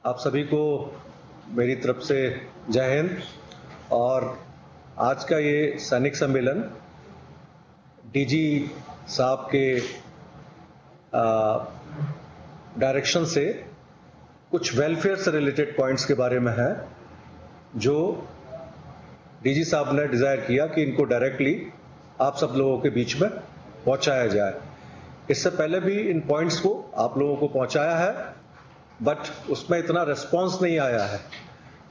आप सभी को मेरी तरफ से जय हिंद। और आज का ये सैनिक सम्मेलन डीजी साहब के डायरेक्शन से कुछ वेलफेयर से रिलेटेड पॉइंट्स के बारे में है, जो डीजी साहब ने डिजायर किया कि इनको डायरेक्टली आप सब लोगों के बीच में पहुंचाया जाए। इससे पहले भी इन पॉइंट्स को आप लोगों को पहुंचाया है, बट उसमें इतना रिस्पॉन्स नहीं आया है।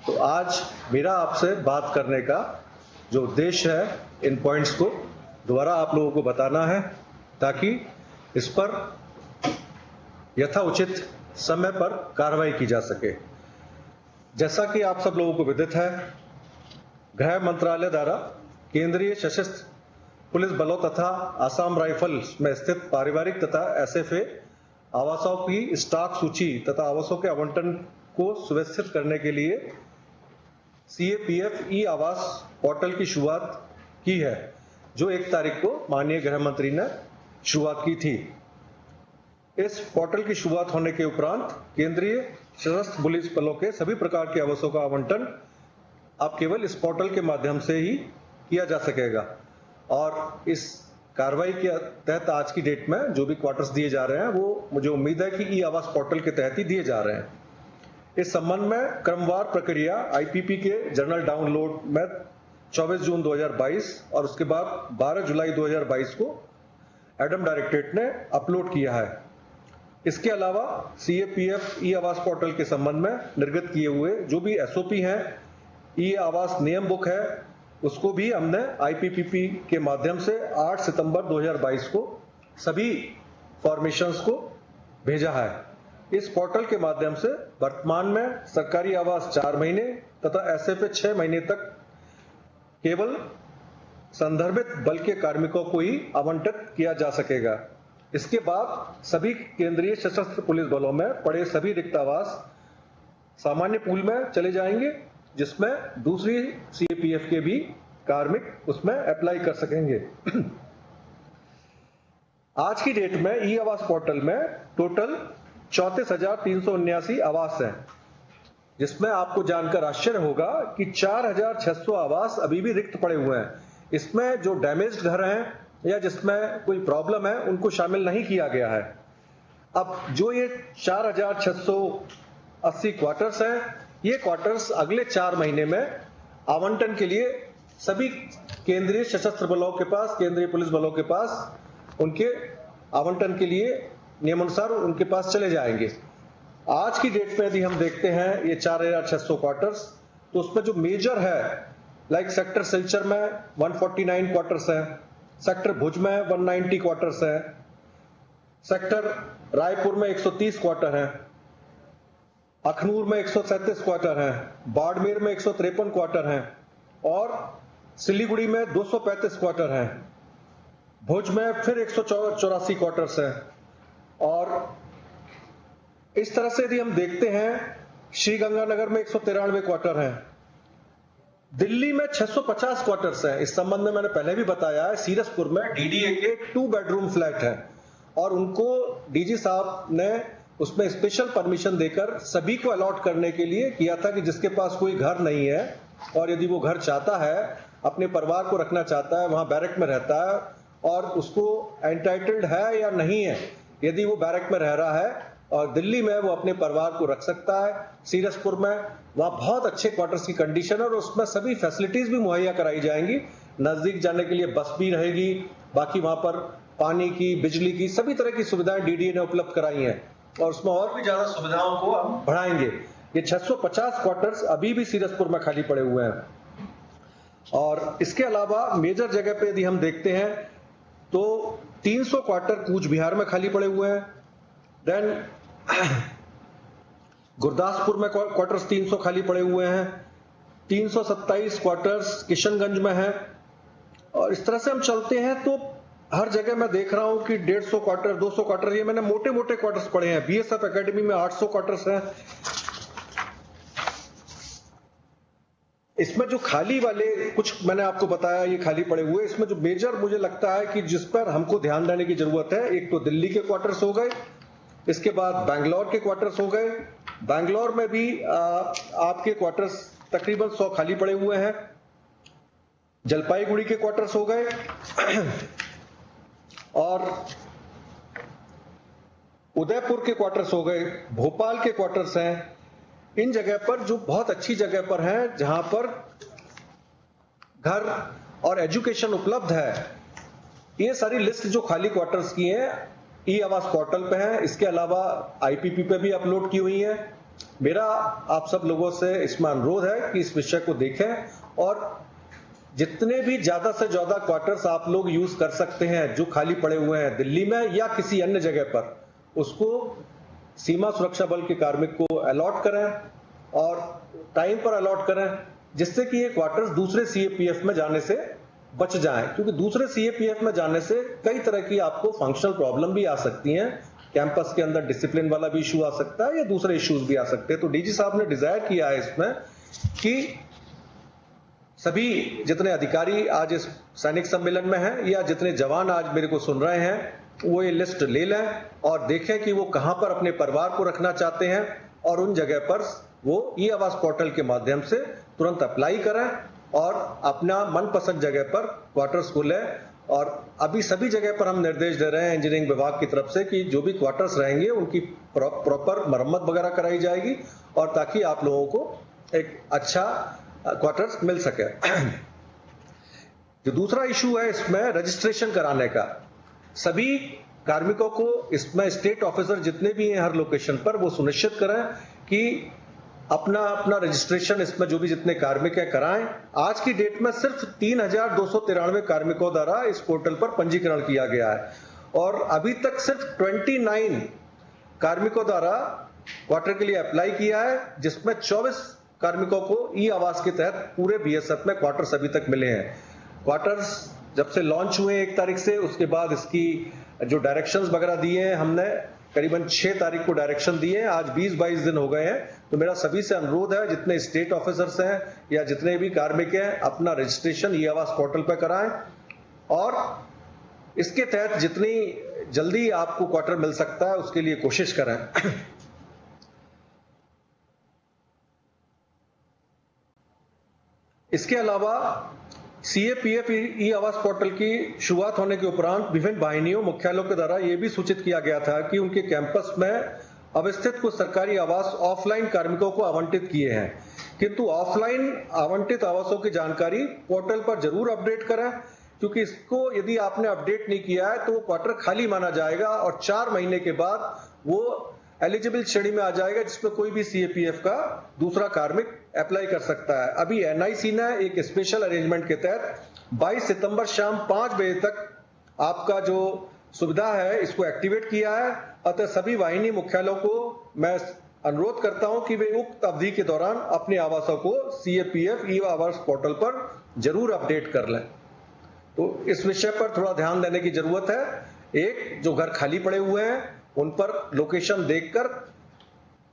तो आज मेरा आपसे बात करने का जो उद्देश्य है, इन पॉइंट्स को दोबारा आप लोगों को बताना है, ताकि इस पर यथाउचित समय पर कार्रवाई की जा सके। जैसा कि आप सब लोगों को विदित है, गृह मंत्रालय द्वारा केंद्रीय सशस्त्र पुलिस बलों तथा आसाम राइफल्स में स्थित पारिवारिक तथा एसएफए आवासों की स्टॉक सूची तथा आवासों के आवंटन को सुव्यवस्थित करने के लिए सीएपीएफ ई आवास पोर्टल की शुरुआत की है, जो 1 तारीख को माननीय गृह मंत्री ने शुरुआत की थी। इस पोर्टल की शुरुआत होने के उपरांत केंद्रीय सशस्त्र पुलिस बलों के सभी प्रकार के आवासों का आवंटन अब केवल इस पोर्टल के माध्यम से ही किया जा सकेगा। और इस कार्रवाई के तहत आज की डेट में जो भी क्वार्टर्स दिए जा रहे हैं, वो मुझे उम्मीद है कि ई आवास पोर्टल के तहत ही दिए जा रहे हैं। इस संबंध में क्रमवार प्रक्रिया आईपीपी के जर्नल डाउनलोड में 24 जून 2022 और उसके बाद 12 जुलाई 2022 को एडम डायरेक्टरेट ने अपलोड किया है। इसके अलावा सीएपीएफ ई आवास पोर्टल के संबंध में निर्गत किए हुए जो भी एसओपी हैं, ई आवास नियम बुक है, उसको भी हमने आईपीपीपी के माध्यम से 8 सितंबर 2022 को सभी फॉर्मेशंस को भेजा है। इस पोर्टल के माध्यम से वर्तमान में सरकारी आवास 4 महीने तथा एसएफए 6 महीने तक केवल संदर्भित बल के कार्मिकों को ही आवंटित किया जा सकेगा। इसके बाद सभी केंद्रीय सशस्त्र पुलिस बलों में पड़े सभी रिक्त आवास सामान्य पूल में चले जाएंगे, जिसमें दूसरी सीएपीएफ के भी कार्मिक उसमें अप्लाई कर सकेंगे। आज की डेट में ई आवास पोर्टल में टोटल 34,379 आवास हैं, जिसमें आपको जानकर आश्चर्य होगा कि 4,600 आवास अभी भी रिक्त पड़े हुए हैं। इसमें जो डैमेज्ड घर हैं या जिसमें कोई प्रॉब्लम है, उनको शामिल नहीं किया गया है। अब जो ये 4,680 क्वार्टर्स हैं, ये क्वार्टर्स अगले 4 महीने में आवंटन के लिए सभी केंद्रीय सशस्त्र बलों के पास, केंद्रीय पुलिस बलों के पास उनके आवंटन के लिए नियमानुसार उनके पास चले जाएंगे। आज की डेट में यदि हम देखते हैं ये 4,600 क्वार्टर्स, तो उसमें जो मेजर है, लाइक सेक्टर सिलचर में 149 क्वार्टर्स है, सेक्टर भुज में 190 क्वार्टर्स है, सेक्टर रायपुर में 130 क्वार्टर है, अखनूर में 137 क्वार्टर हैं, बाड़मेर में 153 क्वार्टर हैं और सिलीगुड़ी में 235 क्वार्टर हैं, भुज में फिर 184 क्वार्टर्स हैं। और इस तरह से यदि हम देखते हैं, श्रीगंगानगर में 193 क्वार्टर हैं, दिल्ली में 650 क्वार्टर्स हैं। इस संबंध में मैंने पहले भी बताया है, सीरसपुर में डीडीए के 2 बेडरूम फ्लैट है और उनको डीजी साहब ने उसमें स्पेशल परमिशन देकर सभी को अलॉट करने के लिए किया था कि जिसके पास कोई घर नहीं है और यदि वो घर चाहता है, अपने परिवार को रखना चाहता है, वहां बैरक में रहता है और उसको एंटाइटल्ड है या नहीं है, यदि वो बैरक में रह रहा है और दिल्ली में वो अपने परिवार को रख सकता है। सीरसपुर में वहां बहुत अच्छे क्वार्टर्स की कंडीशन है और उसमें सभी फैसिलिटीज भी मुहैया कराई जाएंगी। नजदीक जाने के लिए बस भी रहेगी, बाकी वहां पर पानी की, बिजली की सभी तरह की सुविधाएं डीडीए ने उपलब्ध कराई हैं और उसमें और भी ज्यादा सुविधाओं को हम बढ़ाएंगे। ये 650 क्वार्टर्स अभी भी सीरसपुर में खाली पड़े हुए हैं। और इसके अलावा मेजर जगह पे यदि हम देखते हैं तो 300 क्वार्टर कूच बिहार में खाली पड़े हुए हैं। देन गुरदासपुर में क्वार्टर्स 300 खाली पड़े हुए हैं, 327 क्वार्टर्स किशनगंज में है। और इस तरह से हम चलते हैं तो हर जगह मैं देख रहा हूं कि 150 क्वार्टर, 200 क्वार्टर, ये मैंने मोटे मोटे क्वार्टर्स पढ़े हैं। बीएसएफ एकेडमी में 800 क्वार्टर्स हैं। इसमें जो खाली वाले कुछ मैंने आपको बताया ये खाली पड़े हुए, इसमें जो मेजर मुझे लगता है कि जिस पर हमको ध्यान देने की जरूरत है, एक तो दिल्ली के क्वार्टर्स हो गए, इसके बाद बैंगलोर के क्वार्टर्स हो गए। बैंगलोर में भी आपके क्वार्टर्स तकरीबन 100 खाली पड़े हुए हैं। जलपाईगुड़ी के क्वार्टर्स हो गए और उदयपुर के क्वार्टर्स हो गए, भोपाल के क्वार्टर्स हैं। इन जगह पर जो बहुत अच्छी जगह पर हैं, जहां पर घर और एजुकेशन उपलब्ध है, ये सारी लिस्ट जो खाली क्वार्टर्स की हैं ई आवास पोर्टल पे है। इसके अलावा IPP पे भी अपलोड की हुई है। मेरा आप सब लोगों से इसमें अनुरोध है कि इस विषय को देखें और जितने भी ज्यादा से ज्यादा क्वार्टर्स आप लोग यूज कर सकते हैं जो खाली पड़े हुए हैं दिल्ली में या किसी अन्य जगह पर, उसको सीमा सुरक्षा बल के कार्मिक को अलॉट करें और टाइम पर अलॉट करें, जिससे कि ये क्वार्टर्स दूसरे CAPF में जाने से बच जाएं। क्योंकि दूसरे CAPF में जाने से कई तरह की आपको फंक्शनल प्रॉब्लम भी आ सकती हैं। कैंपस के अंदर डिसिप्लिन वाला भी इशू आ सकता है या दूसरे इश्यूज भी आ सकते हैं। तो DG साहब ने डिजायर किया है इसमें कि सभी जितने अधिकारी आज इस सैनिक सम्मेलन में हैं या जितने जवान आज मेरे को सुन रहे हैं, वो ये लिस्ट ले लें और देखें कि वो कहां पर अपने परिवार को रखना चाहते हैं और उन जगह पर वो ई आवास पोर्टल के माध्यम से तुरंत अप्लाई करें और अपना मनपसंद जगह पर क्वार्टर्स को लें। और अभी सभी जगह पर हम निर्देश दे रहे हैं इंजीनियरिंग विभाग की तरफ से कि जो भी क्वार्टर्स रहेंगे उनकी प्रॉपर मरम्मत वगैरह कराई जाएगी और ताकि आप लोगों को एक अच्छा क्वार्टर्स मिल सके। जो दूसरा इशू है इसमें रजिस्ट्रेशन कराने का, सभी कार्मिकों को इसमें स्टेट ऑफिसर जितने भी हैं हर लोकेशन पर वो सुनिश्चित करें कि अपना रजिस्ट्रेशन इसमें जो भी जितने कार्मिक हैं कराएं। आज की डेट में सिर्फ 3293 कार्मिकों द्वारा इस पोर्टल पर पंजीकरण किया गया है और अभी तक सिर्फ 29 कार्मिकों द्वारा क्वार्टर के लिए अप्लाई किया है, जिसमें 24 कार्मिकों को ई आवास के तहत पूरे BSF में क्वार्टर्स अभी तक मिले हैं। क्वार्टर्स जब से लॉन्च हुए 1 तारीख से, उसके बाद इसकी जो डायरेक्शंस वगैरह दिए हैं हमने करीबन 6 तारीख को डायरेक्शन दिए हैं। आज 20-22 दिन हो गए हैं। तो मेरा सभी से अनुरोध है, जितने स्टेट ऑफिसर्स हैं या जितने भी कार्मिक हैं, अपना रजिस्ट्रेशन ई आवास पोर्टल पर कराएं और इसके तहत जितनी जल्दी आपको क्वार्टर मिल सकता है उसके लिए कोशिश करें। इसके अलावा CAPF ई आवास पोर्टल की शुरुआत होने के उपरांत विभिन्न वाहिनियों मुख्यालयों के द्वारा यह भी सूचित किया गया था कि उनके कैंपस में अवस्थित कुछ सरकारी आवास ऑफलाइन कार्मिकों को आवंटित किए हैं, किंतु ऑफलाइन आवंटित आवासों की जानकारी पोर्टल पर जरूर अपडेट करें, क्योंकि इसको यदि आपने अपडेट नहीं किया है तो वो क्वार्टर खाली माना जाएगा और 4 महीने के बाद वो एलिजिबल श्रेणी में आ जाएगा, जिसमें कोई भी CAPF का दूसरा कार्मिक अप्लाई कर सकता है। अभी NIC ने एक स्पेशल अरेंजमेंट के तहत 22 सितंबर शाम 5 बजे तक आपका जो सुविधा है इसको एक्टिवेट किया है। अतः सभी वाहिनी मुख्यालयों को मैं अनुरोध करता हूं कि वे उक्त अवधि के दौरान अपने आवासों को CAPF ई आवास पोर्टल पर जरूर अपडेट कर लें। तो इस विषय पर थोड़ा ध्यान देने की जरूरत है। एक, जो घर खाली पड़े हुए हैं उन पर लोकेशन देखकर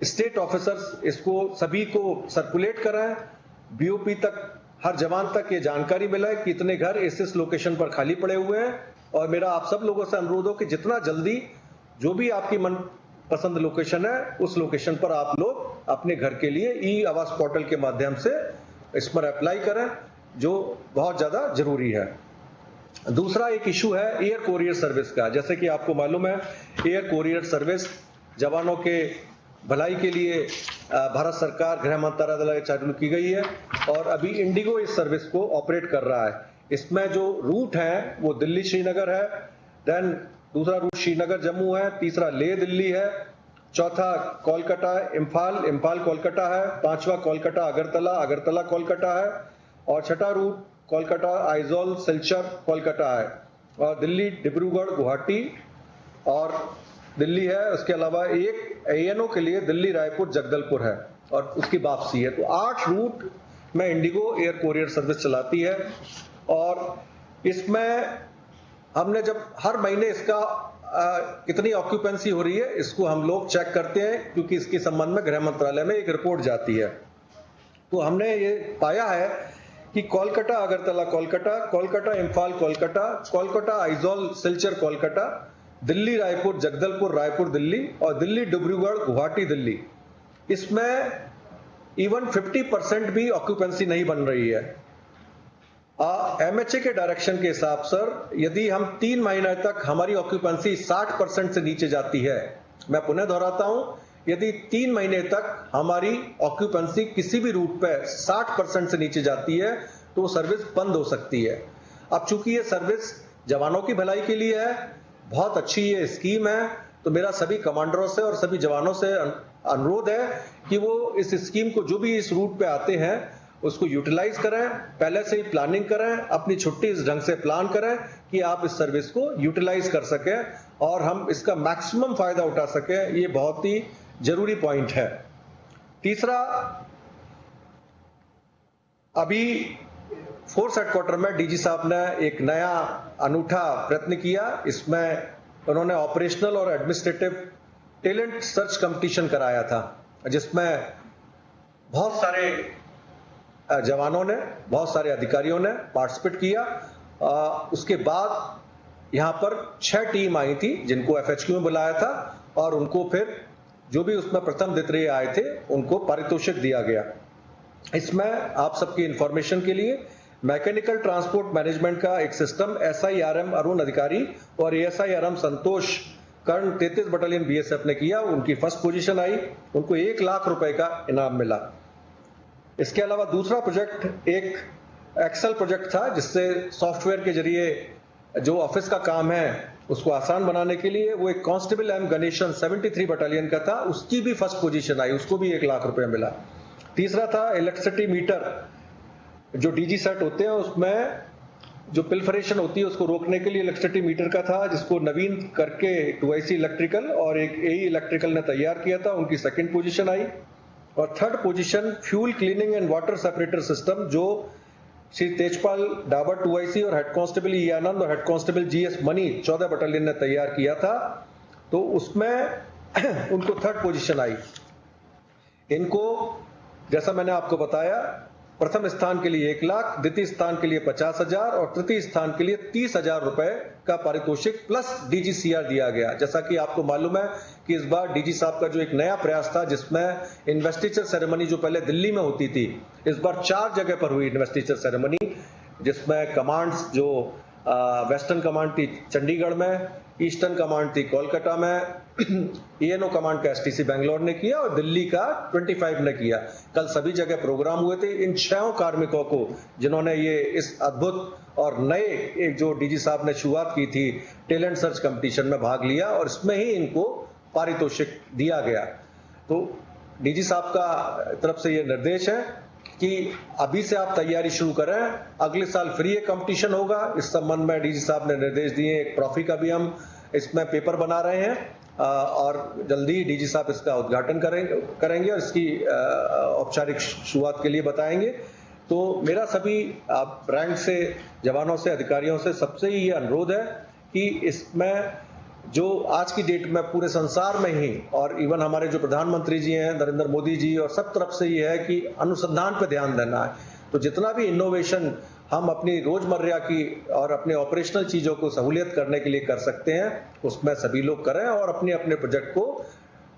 स्टेट ऑफिसर्स इसको सभी को सर्कुलेट कराएं, BOP तक हर जवान तक ये जानकारी मिले कि इतने घर इस लोकेशन पर खाली पड़े हुए हैं। और मेरा आप सब लोगों से अनुरोध हो कि जितना जल्दी जो भी आपकी मन पसंद लोकेशन है उस लोकेशन पर आप लोग अपने घर के लिए ई आवास पोर्टल के माध्यम से इस पर अप्लाई करें, जो बहुत ज्यादा जरूरी है। दूसरा एक इशू है एयर कोरियर सर्विस का। जैसे कि आपको मालूम है एयर कोरियर सर्विस जवानों के भलाई के लिए भारत सरकार गृह मंत्रालय द्वारा चालू की गई है और अभी इंडिगो इस सर्विस को ऑपरेट कर रहा है। इसमें जो रूट है वो दिल्ली श्रीनगर है, देन दूसरा रूट श्रीनगर जम्मू है, तीसरा लेह दिल्ली है, चौथा कोलकाता इम्फाल कोलकाता है, पांचवा कोलकाता अगरतला कोलकाता है और छठा रूट कोलकाता आइजोल सिलचर कोलकाता है और दिल्ली डिब्रूगढ़ गुवाहाटी और दिल्ली है। उसके अलावा एक ANO के लिए दिल्ली रायपुर जगदलपुर है और उसकी वापसी है। तो 8 रूट में इंडिगो एयर कोरियर सर्विस चलाती है और इसमें हमने जब हर महीने इसका कितनी ऑक्यूपेंसी हो रही है इसको हम लोग चेक करते हैं, क्योंकि इसके संबंध में गृह मंत्रालय में एक रिपोर्ट जाती है। तो हमने ये पाया है कि कोलकाता अगरतला कोलकाता, कोलकाता इम्फाल कोलकाता, कोलकाता आइजोल सिलचर कोलकाता, दिल्ली रायपुर, जगदलपुर रायपुर दिल्ली और दिल्ली डिब्रूगढ़ गुवाहाटी दिल्ली, इसमें इवन 50% भी ऑक्यूपेंसी नहीं बन रही है। एमएचए के डायरेक्शन के हिसाब सर, यदि हम 3 महीने तक हमारी ऑक्यूपेंसी 60% से नीचे जाती है, मैं पुनः दोहराता हूं, यदि 3 महीने तक हमारी ऑक्यूपेंसी किसी भी रूट पे 60% से नीचे जाती है तो वो सर्विस बंद हो सकती है। अब चूंकि ये सर्विस जवानों की भलाई के लिए है, बहुत अच्छी ये स्कीम है, तो मेरा सभी कमांडरों से और सभी जवानों से अनुरोध है कि वो इस स्कीम को, जो भी इस रूट पे आते हैं, उसको यूटिलाइज करें, पहले से ही प्लानिंग करें, अपनी छुट्टी इस ढंग से प्लान करें कि आप इस सर्विस को यूटिलाइज कर सकें और हम इसका मैक्सिमम फायदा उठा सकें। ये बहुत ही जरूरी पॉइंट है। तीसरा, अभी फोर्स हेडक्वार्टर में डीजी साहब ने एक नया अनूठा प्रयत्न किया। इसमें उन्होंने ऑपरेशनल और एडमिनिस्ट्रेटिव टैलेंट सर्च कंपटीशन कराया था, जिसमें बहुत सारे जवानों ने, बहुत सारे अधिकारियों ने पार्टिसिपेट किया। उसके बाद यहां पर 6 टीम आई थी जिनको एफएचक्यू में बुलाया था और उनको फिर जो भी उसमें प्रथम द्वितीय आए थे उनको पारितोषिक दिया गया। इसमें आप सबकी इंफॉर्मेशन के लिए मैकेनिकल ट्रांसपोर्ट मैनेजमेंट का एक सिस्टम SIRM अरुण अधिकारी और ASIRM संतोष कर्ण 33 बटालियन BSF ने किया। उनकी फर्स्ट पोजीशन आई, उनको 1 लाख रुपए का इनाम मिला। इसके अलावा दूसरा प्रोजेक्ट एक एक्सेल प्रोजेक्ट था, जिससे सॉफ्टवेयर के जरिए जो ऑफिस का काम है उसको आसान बनाने के लिए, वो एक कांस्टेबल M गणेशन 73 बटालियन का था, उसकी भी फर्स्ट पोजीशन आई, उसको भी 1 लाख रुपए मिला। तीसरा था इलेक्ट्रिसिटी मीटर, जो DG सेट होते हैं उसमें जो पिल्फरेशन होती है उसको रोकने के लिए इलेक्ट्रिसिटी मीटर का था, जिसको नवीन करके 2IC इलेक्ट्रिकल और एक AE इलेक्ट्रिकल ने तैयार किया था, उनकी सेकंड पोजीशन आई। और third position fuel cleaning and water separator system, जो श्री तेजपाल डाबर 2IC और हेड कांस्टेबल E आनंद और head constable GS money 14 battalion ने तैयार किया था, तो उसमें उनको थर्ड पोजीशन आई। इनको, जैसा मैंने आपको बताया, प्रथम स्थान के लिए 1 लाख, द्वितीय स्थान के लिए 50,000 और तृतीय स्थान के लिए 30,000 रुपए का पारितोषिक प्लस DGCR दिया गया। जैसा कि आपको मालूम है कि इस बार डीजी साहब का जो एक नया प्रयास था, जिसमें इन्वेस्टिचर सेरेमनी जो पहले दिल्ली में होती थी, इस बार 4 जगह पर हुई इन्वेस्टिचर सेरेमनी, जिसमें कमांड्स जो वेस्टर्न कमांड थी चंडीगढ़ में, ईस्टर्न कमांड थी कोलकाता में, ENO कमांड का STC बेंगलोर ने किया और दिल्ली का 25 ने किया। कल सभी जगह प्रोग्राम हुए थे। इन 6 कार्मिकों को, जिन्होंने ये इस अद्भुत और नए एक जो डीजी साहब ने शुरुआत की थी टैलेंट सर्च कंपटीशन में भाग लिया और इसमें ही इनको पारितोषिक दिया गया। तो डीजी साहब का तरफ से ये निर्देश है कि अभी से आप तैयारी शुरू करें, अगले साल फिर ये कंपटीशन होगा। इस संबंध में डीजी साहब ने निर्देश दिए। एक ट्रॉफी का भी हम इसमें पेपर बना रहे हैं और जल्दी डीजी साहब इसका उद्घाटन करेंगे और इसकी औपचारिक शुरुआत के लिए बताएंगे। तो मेरा सभी रैंक से, जवानों से, अधिकारियों से सबसे ही ये अनुरोध है कि इसमें जो आज की डेट में पूरे संसार में ही, और इवन हमारे जो प्रधानमंत्री जी हैं नरेंद्र मोदी जी, और सब तरफ से ये है कि अनुसंधान पर ध्यान देना है। तो जितना भी इनोवेशन हम अपनी रोजमर्रा की और अपने ऑपरेशनल चीजों को सहूलियत करने के लिए कर सकते हैं, उसमें सभी लोग करें और अपने अपने प्रोजेक्ट को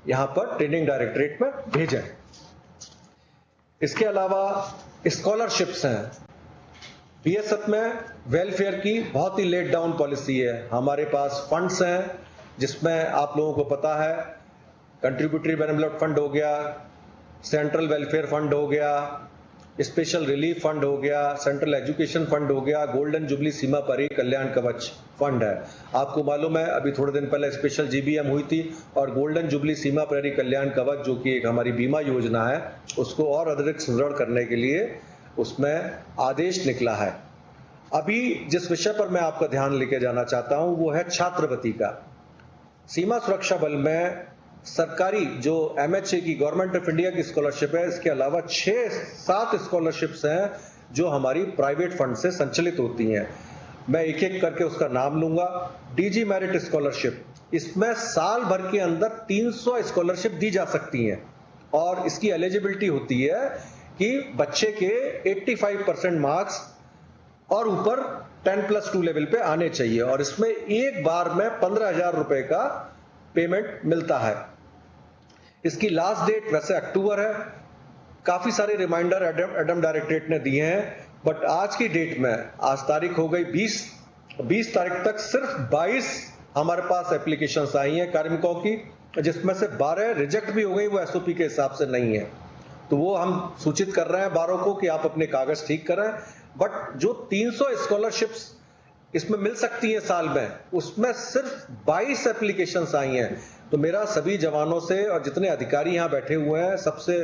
यहां पर ट्रेनिंग डायरेक्टरेट में भेजें। इसके अलावा स्कॉलरशिप्स हैं। BSF में वेलफेयर की बहुत ही लेट डाउन पॉलिसी है। हमारे पास फंड्स हैं जिसमें आप लोगों को पता है, कंट्रीब्यूटरी बेनिफिट फंड हो गया, सेंट्रल वेलफेयर फंड हो गया, स्पेशल रिलीफ फंड हो गया, सेंट्रल एजुकेशन फंड हो गया, गोल्डन जुबली सीमा परी कल्याण कवच फंड है। आपको मालूम है अभी थोड़े दिन पहले स्पेशल GBM हुई थी और गोल्डन जुबली सीमा परी कल्याण कवच, जो कि एक हमारी बीमा योजना है, उसको और अधिक सुदृढ़ करने के लिए उसमें आदेश निकला है। अभी जिस विषय पर मैं आपका ध्यान लेके जाना चाहता हूं वो है छात्रवृत्ति का। सीमा सुरक्षा बल में सरकारी जो MHA की, गवर्नमेंट ऑफ इंडिया की स्कॉलरशिप है, इसके अलावा 6-7 स्कॉलरशिप्स हैं जो हमारी प्राइवेट फंड से संचालित होती हैं। मैं एक एक करके उसका नाम लूंगा। DG मेरिट स्कॉलरशिप, इसमें साल भर के अंदर 300 स्कॉलरशिप दी जा सकती हैं और इसकी एलिजिबिलिटी होती है कि बच्चे के 85% मार्क्स और ऊपर 10+2 लेवल पे आने चाहिए और इसमें एक बार में 15,000 रुपए का पेमेंट मिलता है। इसकी लास्ट डेट वैसे अक्टूबर है। काफी सारे रिमाइंडर एडम डायरेक्टरेट ने दिए हैं, बट आज की डेट में, आज तारीख हो गई 20 तारीख तक सिर्फ 22 हमारे पास एप्लीकेशंस आई हैं कार्मिकों की, जिसमें से 12 रिजेक्ट भी हो गई, वो एसओपी के हिसाब से नहीं है। तो वो हम सूचित कर रहे हैं 12 को कि आप अपने कागज ठीक करें। बट जो 300 स्कॉलरशिप्स इसमें मिल सकती है साल में, उसमें सिर्फ 22 एप्लीकेशंस आई हैं। तो मेरा सभी जवानों से और जितने अधिकारी यहां बैठे हुए हैं सबसे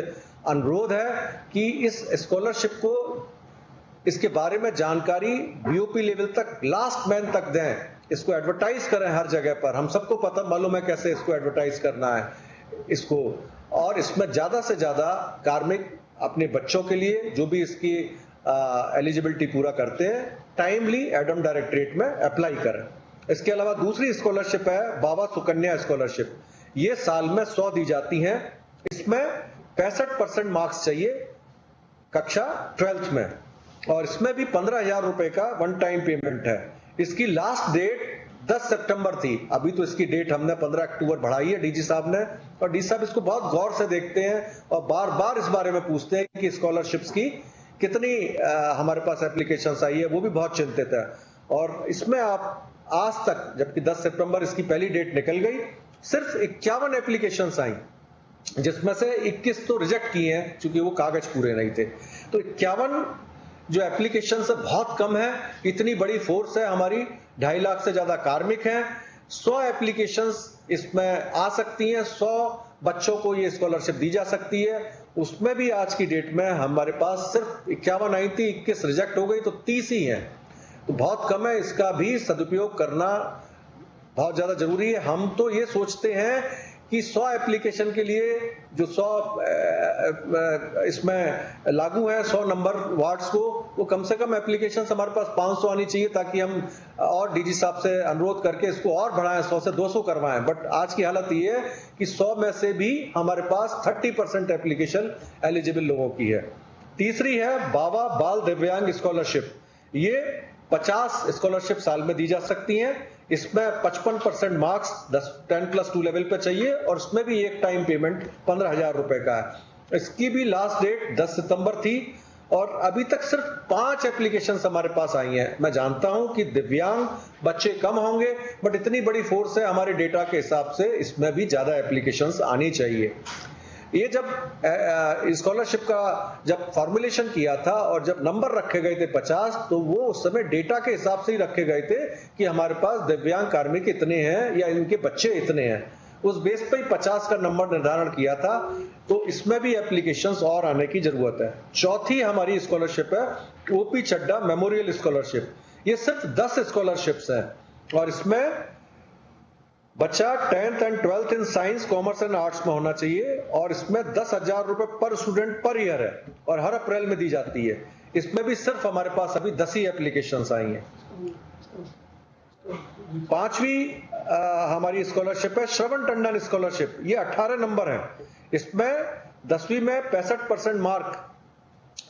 अनुरोध है कि इस स्कॉलरशिप को, इसके बारे में जानकारी बीओपी लेवल तक, लास्ट मैन तक दें, इसको एडवर्टाइज करें हर जगह पर। हम सबको पता मालूम है कैसे इसको एडवर्टाइज करना है इसको, और इसमें ज्यादा से ज्यादा कार्मिक अपने बच्चों के लिए जो भी इसकी एलिजिबिलिटी पूरा करते हैं टाइमली एडम डायरेक्टरेट में अप्लाई करें। इसके अलावा दूसरी स्कॉलरशिप है बाबा सुकन्या स्कॉलरशिप। ये साल में 100 दी जाती हैं। इसमें 65% मार्क्स चाहिए कक्षा 12th में, और इसमें भी 15,000 रुपए का वन टाइम पेमेंट है। इसकी लास्ट डेट 10 सितंबर थी। अभी तो इसकी डेट हमने 15 अक्टूबर बढ़ाई है डीजी साहब ने, और डीजी साहब इसको बहुत गौर से देखते हैं और बार बार इस बारे में पूछते हैं कि स्कॉलरशिप्स की कितनी हमारे पास एप्लीकेशंस आई है, वो भी बहुत चिंतित है। और इसमें आप आज तक, जबकि 10 सितंबर इसकी पहली डेट निकल गई, सिर्फ 51 एप्लीकेशंस आई, जिसमें से 21 तो रिजेक्ट किए हैं क्योंकि वो कागज पूरे नहीं थे। तो 51 जो एप्लीकेशन है बहुत कम है। इतनी बड़ी फोर्स है हमारी, 2.5 लाख से ज्यादा कार्मिक हैं। 100 एप्लीकेशंस इसमें आ सकती हैं, 100 बच्चों को ये स्कॉलरशिप दी जा सकती है। उसमें भी आज की डेट में हमारे पास सिर्फ 51 आई थी, 21 रिजेक्ट हो गई, तो 30 ही है। तो बहुत कम है। इसका भी सदुपयोग करना बहुत ज्यादा जरूरी है। हम तो ये सोचते हैं कि 100 एप्लीकेशन के लिए जो 100 इसमें लागू है, 100 नंबर वार्ड्स को, वो कम से कम एप्लीकेशन हमारे पास 500 आनी चाहिए, ताकि हम और डीजी साहब से अनुरोध करके इसको और बढ़ाएं, 100 से 200 करवाएं। बट आज की हालत ये है कि 100 में से भी हमारे पास 30% एप्लीकेशन एलिजिबल लोगों की है। तीसरी है बाबा बाल दिव्यांग स्कॉलरशिप। ये 50 स्कॉलरशिप साल में दी जा सकती हैं। इसमें 55% मार्क्स 10+2 लेवल पे चाहिए, और इसमें भी एक टाइम पेमेंट 15,000 रुपए का है। इसकी भी लास्ट डेट 10 सितंबर थी, और अभी तक सिर्फ 5 एप्लीकेशन हमारे पास आई हैं। मैं जानता हूं कि दिव्यांग बच्चे कम होंगे, बट इतनी बड़ी फोर्स है हमारे डेटा के हिसाब से, इसमें भी ज्यादा एप्लीकेशंस आनी चाहिए। ये जब स्कॉलरशिप का जब फॉर्मुलेशन किया था और जब नंबर रखे गए थे 50, तो वो उस समय डेटा के हिसाब से ही रखे गए थे कि हमारे पास दिव्यांग कार्मिक इतने हैं या इनके बच्चे इतने हैं। उस बेस पे ही 50 का नंबर निर्धारण किया था। तो इसमें भी एप्लीकेशंस और आने की जरूरत है। चौथी हमारी स्कॉलरशिप है ओपी चड्डा मेमोरियल स्कॉलरशिप। ये सिर्फ 10 स्कॉलरशिप्स हैं, और इसमें बच्चा 10th and 12th in science, commerce and arts में होना चाहिए, और इसमें 10,000 रुपए पर स्टूडेंट पर ईयर है, और हर अप्रैल में दी जाती है। इसमें भी सिर्फ हमारे पास अभी 10 ही एप्लीकेशंस आई हैं। पांचवी हमारी स्कॉलरशिप है श्रवण टंडन स्कॉलरशिप। ये 18 नंबर है। इसमें 10वीं में 65% मार्क,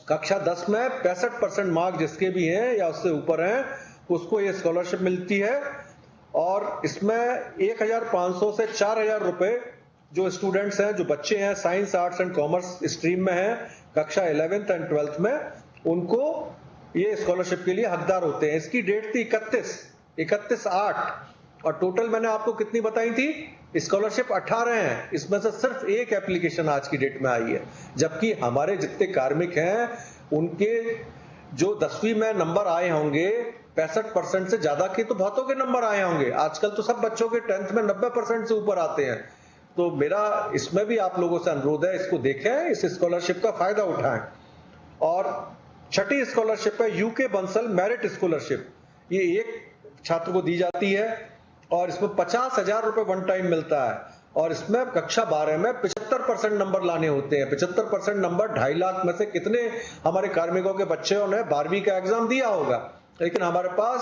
कक्षा 10 में 65% मार्क जिसके भी हैं या उससे ऊपर हैं, उसको ये स्कॉलरशिप मिलती है। और इसमें 1,500 से 4,000 रुपए जो स्टूडेंट्स हैं, जो बच्चे हैं science, arts and commerce stream में हैं, कक्षा 11th एंड 12th में, उनको ये स्कॉलरशिप के लिए हकदार होते हैं। इसकी डेट थी 31/8, और टोटल मैंने आपको कितनी बताई थी? स्कॉलरशिप 18 हैं। इसमें से सिर्फ एक एप्लीकेशन आज की डेट में आई है, जबकि हमारे जितने कार्मिक हैं उनके जो 10वीं में नंबर आए होंगे 65% से ज्यादा के तो बहुतों के नंबर आए होंगे। आजकल तो सब बच्चों के 10th में 90% से ऊपर आते हैं। तो मेरा इसमें भी आप लोगों से अनुरोध है, इसको देखें, इस स्कॉलरशिप का फायदा उठाएं। और छठी स्कॉलरशिप है यूके बंसल मेरिट स्कॉलरशिप। ये एक छात्र को दी जाती है, और इसमें 50,000 रुपए वन टाइम मिलता है, और इसमें कक्षा 12 में 75% नंबर लाने होते हैं। 75% नंबर 2.5 लाख में से कितने हमारे कार्मिकों के बच्चों ने 12वीं का एग्जाम दिया होगा, लेकिन हमारे पास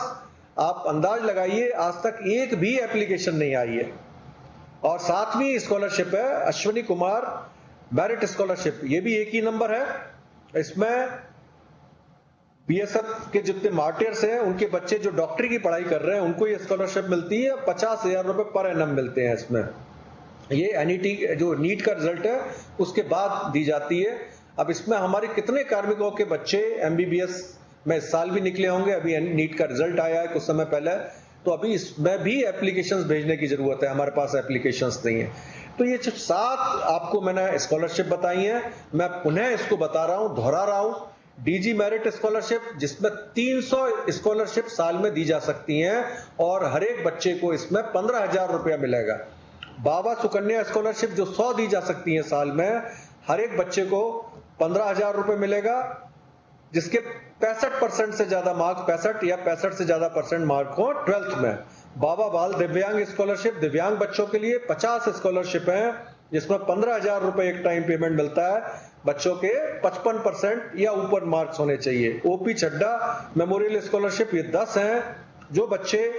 आप अंदाज लगाइए आज तक एक भी एप्लीकेशन नहीं आई है। और 7वीं स्कॉलरशिप है अश्विनी कुमार मेरिट स्कॉलरशिप। ये भी एक ही नंबर है। इसमें बीएसएफ के जितने मार्टियर्स हैं उनके बच्चे जो डॉक्टरी की पढ़ाई कर रहे हैं उनको ये स्कॉलरशिप मिलती है, 50,000 रुपए पर एनम मिलते हैं इसमें। ये एनईटी जो नीट का रिजल्ट है उसके बाद दी जाती है। अब इसमें हमारे कितने कार्मिकों के बच्चे एमबीबीएस में इस साल भी निकले होंगे, अभी नीट का रिजल्ट आया है कुछ समय पहले, तो अभी इसमें भी एप्लीकेशंस भेजने की जरूरत है, हमारे पास एप्लीकेशंस नहीं है। तो ये 7 आपको मैंने स्कॉलरशिप बताई है, मैं पुनः इसको बता रहा हूं, दोहरा रहा हूं। डीजी मेरिट स्कॉलरशिप जिसमें 300 स्कॉलरशिप साल में दी जा सकती हैं और हर एक बच्चे को इसमें 15,000 रुपया मिलेगा। बाबा सुकन्या स्कॉलरशिप जो 100 दी जा सकती है साल में, हर एक बच्चे को 15,000 रुपए मिलेगा, जिसके 65% से ज्यादा मार्क्स, 65 या 65 से ज्यादा परसेंट मार्क हो 12th में। बाबा बाल दिव्यांग स्कॉलरशिप दिव्यांग बच्चों के लिए 50 स्कॉलरशिप है, जिसमें 15,000 रुपए एक टाइम पेमेंट मिलता है। बच्चों के 55% या ऊपर मार्क्स होने चाहिए। ओपी चड्डा मेमोरियल स्कॉलरशिप ये 10 हैं, जो बच्चे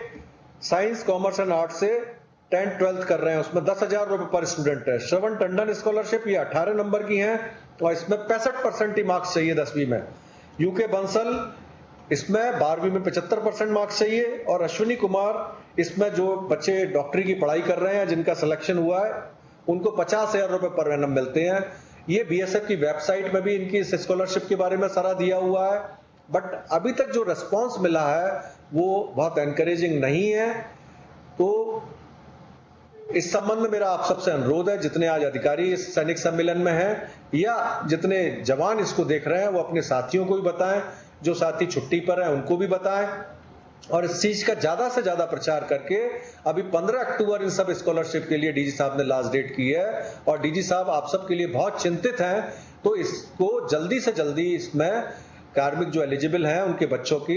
साइंस कॉमर्स एंड आर्ट्स से 10th 12th कर रहे हैं, उसमें 10,000 रुपए पर स्टूडेंट है। श्रवण टंडन स्कॉलरशिप ये 18 नंबर की है और इसमें 65% ही मार्क्स चाहिए 10वीं में। यूके बंसल इसमें 12वीं में 75% मार्क्स चाहिए। और अश्विनी कुमार इसमें जो बच्चे डॉक्टरी की पढ़ाई कर रहे हैं जिनका सिलेक्शन हुआ है उनको 50,000 रुपए पर एनम मिलते हैं। ये बीएसएफ की वेबसाइट में भी इनकी स्कॉलरशिप के बारे में सारा दिया हुआ है, बट अभी तक जो रिस्पॉन्स मिला है वो बहुत एनकरेजिंग नहीं है। तो इस संबंध में मेरा आप सबसे अनुरोध है, जितने आज अधिकारी इस सैनिक सम्मेलन में हैं या जितने जवान इसको देख रहे हैं वो अपने साथियों को भी बताएं, जो साथी छुट्टी पर हैं उनको भी बताएं और इस चीज का ज्यादा से ज्यादा प्रचार करके अभी 15 अक्टूबर इन सब स्कॉलरशिप के लिए डीजी साहब ने लास्ट डेट की है और डीजी साहब आप सब के लिए बहुत चिंतित हैं। तो इसको जल्दी से जल्दी इसमें कार्मिक जो एलिजिबल हैं उनके बच्चों की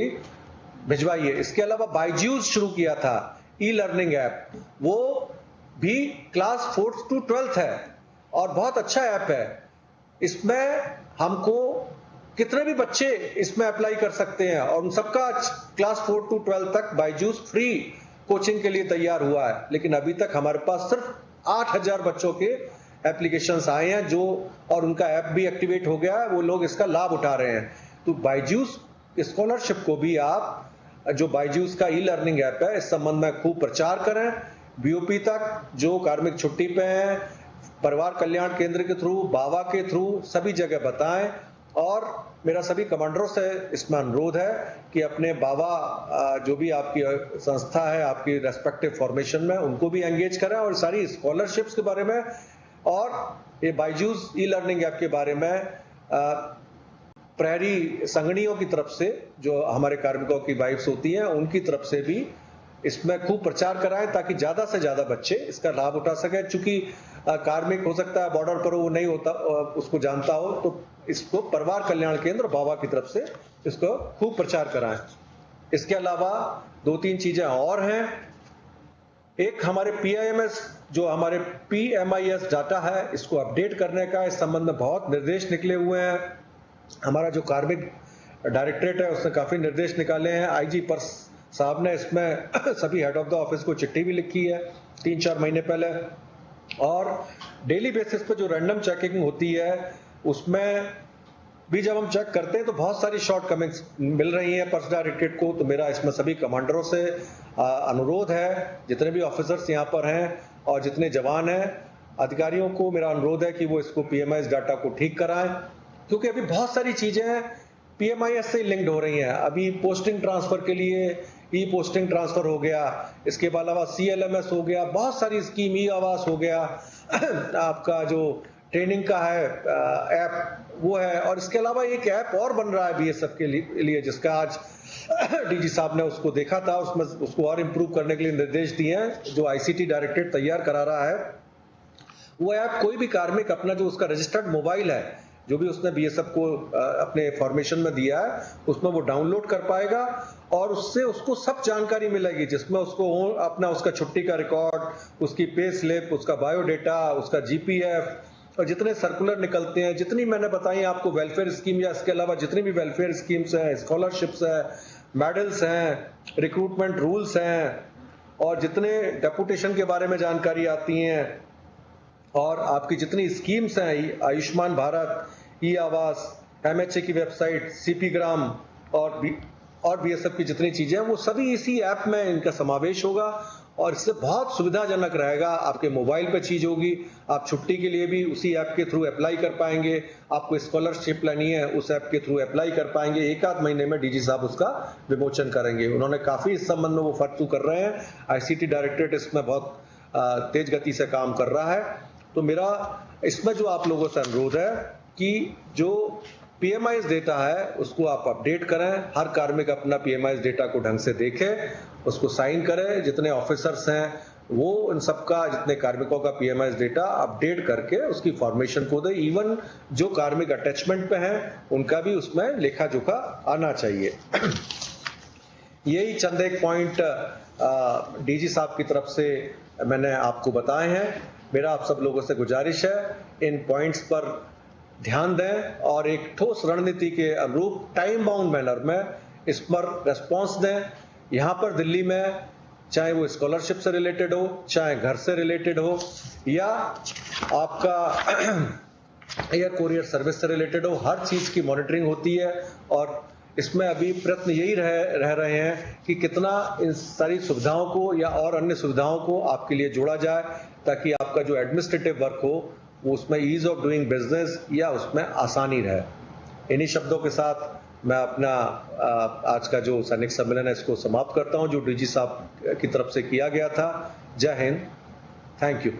भिजवाइए। इसके अलावा बायजूस शुरू किया था ई लर्निंग ऐप, वो भी क्लास 4th to 12th है और बहुत अच्छा ऐप है। इसमें हमको कितने भी बच्चे इसमें अप्लाई कर सकते हैं और उन सबका क्लास 4 to 12 तक बायजूस फ्री कोचिंग के लिए तैयार हुआ है। लेकिन अभी तक हमारे पास सिर्फ 8,000 बच्चों के एप्लीकेशंस आए हैं जो, और उनका ऐप भी एक्टिवेट हो गया है, वो लोग इसका लाभ उठा रहे हैं। तो बायजूस स्कॉलरशिप को भी आप, जो बायजूस का ई लर्निंग ऐप है, इस संबंध में खूब प्रचार करें। बीओपी तक जो कार्मिक छुट्टी पे हैं, परिवार कल्याण केंद्र के थ्रू, बाबा के थ्रू, सभी जगह बताएं। और मेरा सभी कमांडरों से इसमें अनुरोध है कि अपने बाबा जो भी आपकी संस्था है आपकी रेस्पेक्टिव फॉर्मेशन में, उनको भी एंगेज करें और सारी स्कॉलरशिप्स के बारे में और ये बायजूस ई लर्निंग ऐप के बारे में प्रहरी संगणियों की तरफ से, जो हमारे कार्मिकों की वाइफ्स होती हैं, उनकी तरफ से भी इसमें खूब प्रचार कराएं ताकि ज्यादा से ज्यादा बच्चे इसका लाभ उठा सके। चूंकि कार्मिक हो सकता है बॉर्डर पर वो नहीं होता, उसको जानता हो, तो इसको परिवार कल्याण केंद्र बाबा की तरफ से इसको खूब प्रचार कराएं। इसके अलावा 2-3 चीजें और हैं। एक हमारे पीआईएमएस, जो हमारे पीएमआईएस डाटा है, इसको अपडेट करने का इस संबंध में बहुत निर्देश निकले हुए हैं। हमारा जो कार्मिक डायरेक्टरेट है उसने काफी निर्देश निकाले हैं। आईजी पर साहब ने इसमें सभी हेड ऑफ द ऑफिस को चिट्ठी भी लिखी है 3-4 महीने पहले। और डेली बेसिस पे जो रैंडम चेकिंग होती है उसमें भी जब हम चेक करते हैं तो बहुत सारी शॉर्ट कमिंग्स मिल रही हैं पर्स डायरेक्टरेट को। तो मेरा इसमें सभी कमांडरों से अनुरोध है, जितने भी ऑफिसर्स यहाँ पर हैं और जितने जवान हैं, अधिकारियों को मेरा अनुरोध है कि वो इसको पीएमआईएस डाटा को ठीक कराएं, क्योंकि अभी बहुत सारी चीजें पीएमआईएस से लिंक्ड हो रही हैं। अभी पोस्टिंग ट्रांसफर के लिए ई पोस्टिंग ट्रांसफर हो गया, इसके अलावा सीएलएमएस हो गया, बहुत सारी स्कीम, ई आवास हो गया, आपका जो ट्रेनिंग का है ऐप वो है, और इसके अलावा एक ऐप और बन रहा है बीएसएफ के लिए जिसका आज डीजी साहब ने उसको देखा था, उसमें उसको और इम्प्रूव करने के लिए निर्देश दिए हैं, जो आईसीटी डायरेक्टरेट तैयार करा रहा है। वो ऐप कोई भी कार्मिक अपना जो उसका रजिस्टर्ड मोबाइल है, जो भी उसने बीएसएफ को अपने फॉर्मेशन में दिया है, उसमें वो डाउनलोड कर पाएगा और उससे उसको सब जानकारी मिलेगी, जिसमें उसको अपना उसका छुट्टी का रिकॉर्ड, उसकी पे स्लिप, उसका बायोडेटा, उसका जीपीएफ और जितने सर्कुलर निकलते हैं, जितनी मैंने बताई आपको वेलफेयर स्कीम या इसके अलावा जितनी भी वेलफेयर स्कीम्स हैं, स्कॉलरशिप्स हैं, मेडल्स हैं, रिक्रूटमेंट रूल्स हैं और जितने डेपुटेशन के बारे में जानकारी आती हैं और आपकी जितनी स्कीम्स हैं, आयुष्मान भारत, ई आवास, एमएचए की वेबसाइट, सीपी ग्राम, और बीएसएफ की जितनी चीजें हैं वो सभी इसी ऐप में इनका समावेश होगा और इससे बहुत सुविधाजनक रहेगा। आपके मोबाइल पे चीज होगी, आप छुट्टी के लिए भी उसी ऐप के थ्रू अप्लाई कर पाएंगे, आपको स्कॉलरशिप लेनी है उस ऐप के थ्रू अप्लाई कर पाएंगे। एक आध महीने में डीजी साहब उसका विमोचन करेंगे। उन्होंने काफी इस संबंध में वो फर्क कर रहे हैं। आईसीटी डायरेक्टरेट इसमें बहुत तेज गति से काम कर रहा है। तो मेरा इसमें जो आप लोगों से अनुरोध है कि जो पीएमआईएस डेटा है उसको आप अपडेट करें, हर कार्मिक अपना पीएमआईएस डेटा को ढंग से देखे, उसको साइन करें। जितने ऑफिसर्स हैं वो उन सबका, जितने कार्मिकों का पीएमआईएस डेटा अपडेट करके उसकी फॉर्मेशन को दे। इवन जो कार्मिक अटैचमेंट पे हैं उनका भी उसमें लेखा जोखा आना चाहिए। यही चंद एक पॉइंट डीजी साहब की तरफ से मैंने आपको बताए हैं। मेरा आप सब लोगों से गुजारिश है इन पॉइंट्स पर ध्यान दें और एक ठोस रणनीति के अनुरूप टाइम बाउंड मैनर में इस पर रेस्पॉन्स दें। यहाँ पर दिल्ली में चाहे वो स्कॉलरशिप से रिलेटेड हो, चाहे घर से रिलेटेड हो, या आपका एयर कोरियर सर्विस से रिलेटेड हो, हर चीज की मॉनिटरिंग होती है। और इसमें अभी प्रयत्न यही रह रहे हैं कि कितना इन सारी सुविधाओं को या और अन्य सुविधाओं को आपके लिए जोड़ा जाए, ताकि आपका जो एडमिनिस्ट्रेटिव वर्क हो वो उसमें ईज ऑफ डूइंग बिजनेस या उसमें आसानी रहे। इन्हीं शब्दों के साथ मैं अपना आज का जो सैनिक सम्मेलन है इसको समाप्त करता हूं, जो डीजी साहब की तरफ से किया गया था। जय हिंद, थैंक यू।